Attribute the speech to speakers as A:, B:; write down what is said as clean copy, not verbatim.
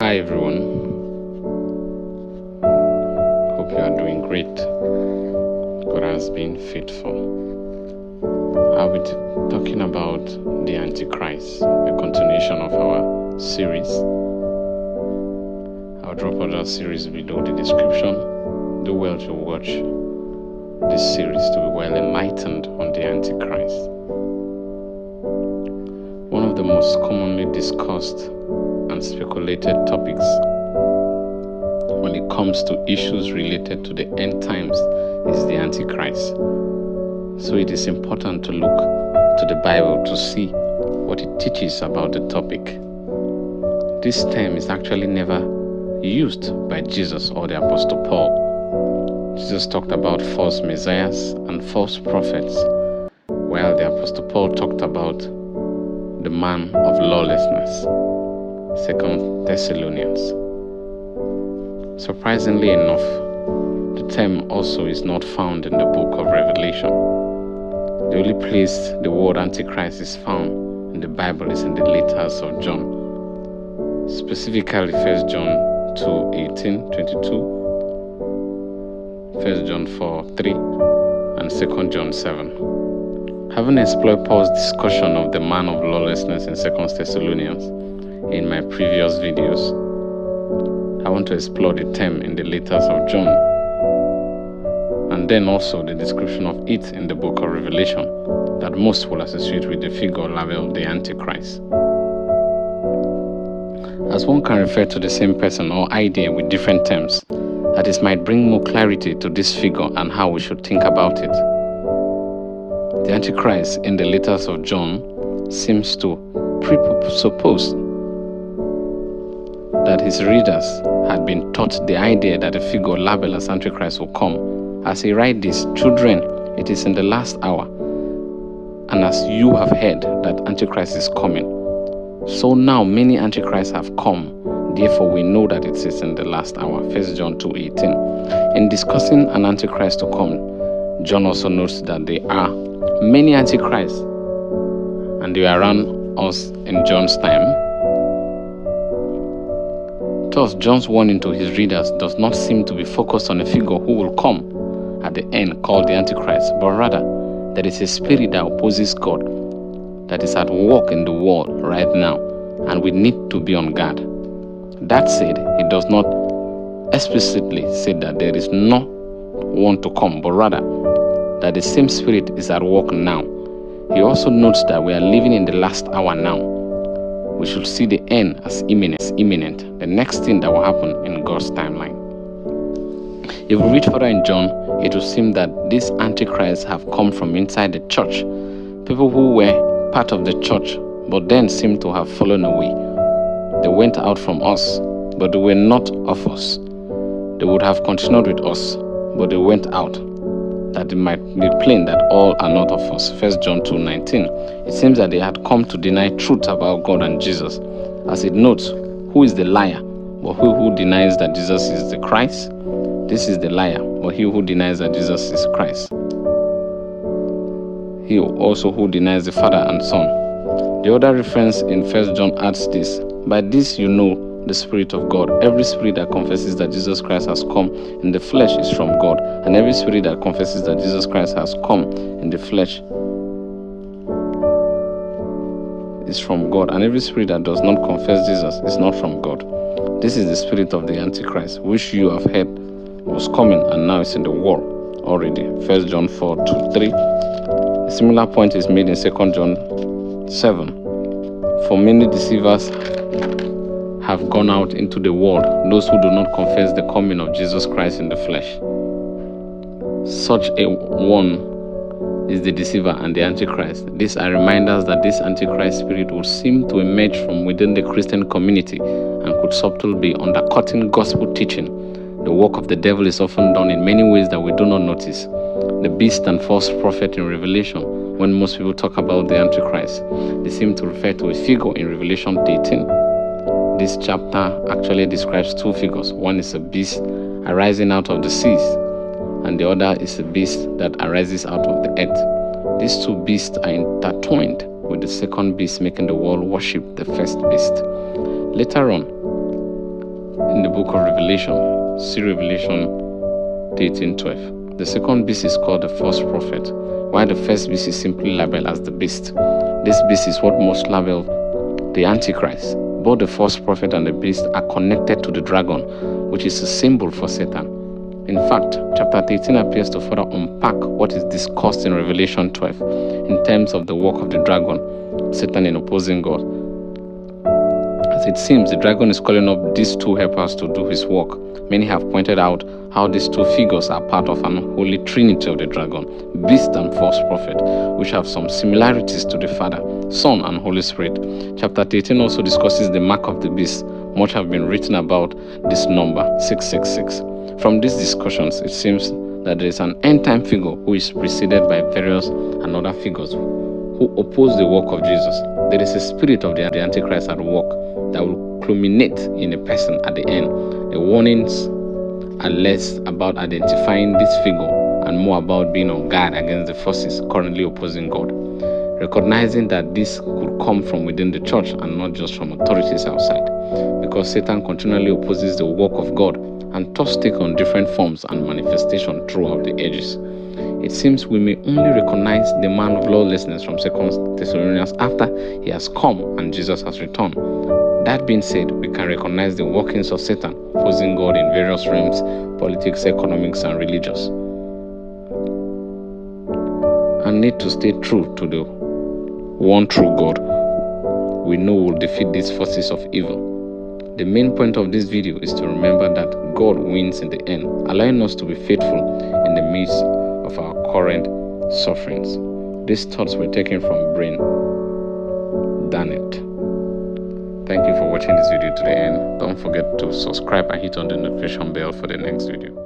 A: Hi everyone, hope you are doing great. God has been faithful. I'll be talking about the Antichrist, a continuation of our series. I'll drop other series below the description. Do well to watch this series to be well enlightened on the Antichrist. One of the most commonly discussed and speculated topics when it comes to issues related to the end times is the Antichrist. So it is important to look to the Bible to see what it teaches about the topic. This term is actually never used by Jesus or the Apostle Paul. Jesus talked about false messiahs and false prophets, while the Apostle Paul talked about the man of lawlessness. 2 Thessalonians. Surprisingly enough, the term also is not found in the book of Revelation. The only place the word Antichrist is found in the Bible is in the letters of John, specifically 1 John 2:18, 22, 1 John 4:3, and 2 John 7. Having explored Paul's discussion of the man of lawlessness in 2 Thessalonians in my previous videos, I want to explore the term in the letters of John, and then also the description of it in the book of Revelation that most will associate with the figure or label of the Antichrist. As one can refer to the same person or idea with different terms, that it might bring more clarity to this figure and how we should think about it. The Antichrist in the letters of John seems to presuppose that his readers had been taught the idea that a figure labeled as Antichrist will come. As he writes this, children, it is in the last hour, and as you have heard that Antichrist is coming, so now many Antichrists have come. Therefore, we know that it is in the last hour. 1 John 2:18. In discussing an Antichrist to come, John also notes that there are many Antichrists, and they were around us in John's time. Thus, John's warning to his readers does not seem to be focused on a figure who will come at the end called the Antichrist, but rather there is a spirit that opposes God that is at work in the world right now, and we need to be on guard. That said, it does not explicitly say that there is no one to come, but rather that the same spirit is at work now. He also notes that we are living in the last hour now. We should see the end as imminent, the next thing that will happen in God's timeline. If we read further in John, it will seem that these antichrists have come from inside the church, people who were part of the church but then seem to have fallen away. They went out from us, but they were not of us. They would have continued with us, but they went out, that it might be plain that all are not of us. 1 John 2:19. It seems that they had come to deny truth about God and Jesus. As it notes, who is the liar? But he who denies that Jesus is the Christ? This is the liar, but he who denies that Jesus is Christ. He also who denies the Father and Son. The other reference in 1 John adds this: by this you know the Spirit of God. Every spirit that confesses that Jesus Christ has come in the flesh is from God, and every spirit that confesses that Jesus Christ has come in the flesh is from God, and every spirit that does not confess Jesus is not from God. This is the spirit of the Antichrist, which you have heard was coming and now is in the world already. 1 John 4:2-3. A similar point is made in 2 John 7. For many deceivers have gone out into the world, those who do not confess the coming of Jesus Christ in the flesh. Such a one is the deceiver and the Antichrist. These are reminders that this Antichrist spirit will seem to emerge from within the Christian community and could subtly be undercutting gospel teaching. The work of the devil is often done in many ways that we do not notice. The beast and false prophet in Revelation, when most people talk about the Antichrist, they seem to refer to a figure in Revelation 18. This chapter actually describes two figures. One is a beast arising out of the seas, and the other is a beast that arises out of the earth. These two beasts are intertwined with the second beast, making the world worship the first beast. Later on, in the book of Revelation. See Revelation 18:12. The second beast is called the false prophet, while the first beast is simply labeled as the beast. This beast is what most label the Antichrist. Both the false prophet and the beast are connected to the dragon, which is a symbol for Satan. In fact, chapter 13 appears to further unpack what is discussed in Revelation 12 in terms of the work of the dragon, Satan in opposing God. As it seems, the dragon is calling up these two helpers to do his work. Many have pointed out how these two figures are part of an unholy trinity of the dragon, beast and false prophet, which have some similarities to the Father, Son, and Holy Spirit. Chapter 13 also discusses the mark of the beast. Much have been written about this number, 666. From these discussions, it seems that there is an end-time figure who is preceded by various and other figures who oppose the work of Jesus. There is a spirit of the Antichrist at work that will culminate in a person at the end. The warnings are less about identifying this figure and more about being on guard against the forces currently opposing God. Recognizing that this could come from within the church and not just from authorities outside, because Satan continually opposes the work of God and thus take on different forms and manifestation throughout the ages. It seems we may only recognize the man of lawlessness from 2 Thessalonians after he has come and Jesus has returned. That being said, we can recognize the workings of Satan opposing God in various realms, politics, economics, and religious, and need to stay true to the one true God we know will defeat these forces of evil. The main point of this video is to remember that God wins in the end, allowing us to be faithful in the midst of our current sufferings. These thoughts were taken from Brain Danet. Thank you for watching this video to the end. Don't forget to subscribe and hit on the notification bell for the next video.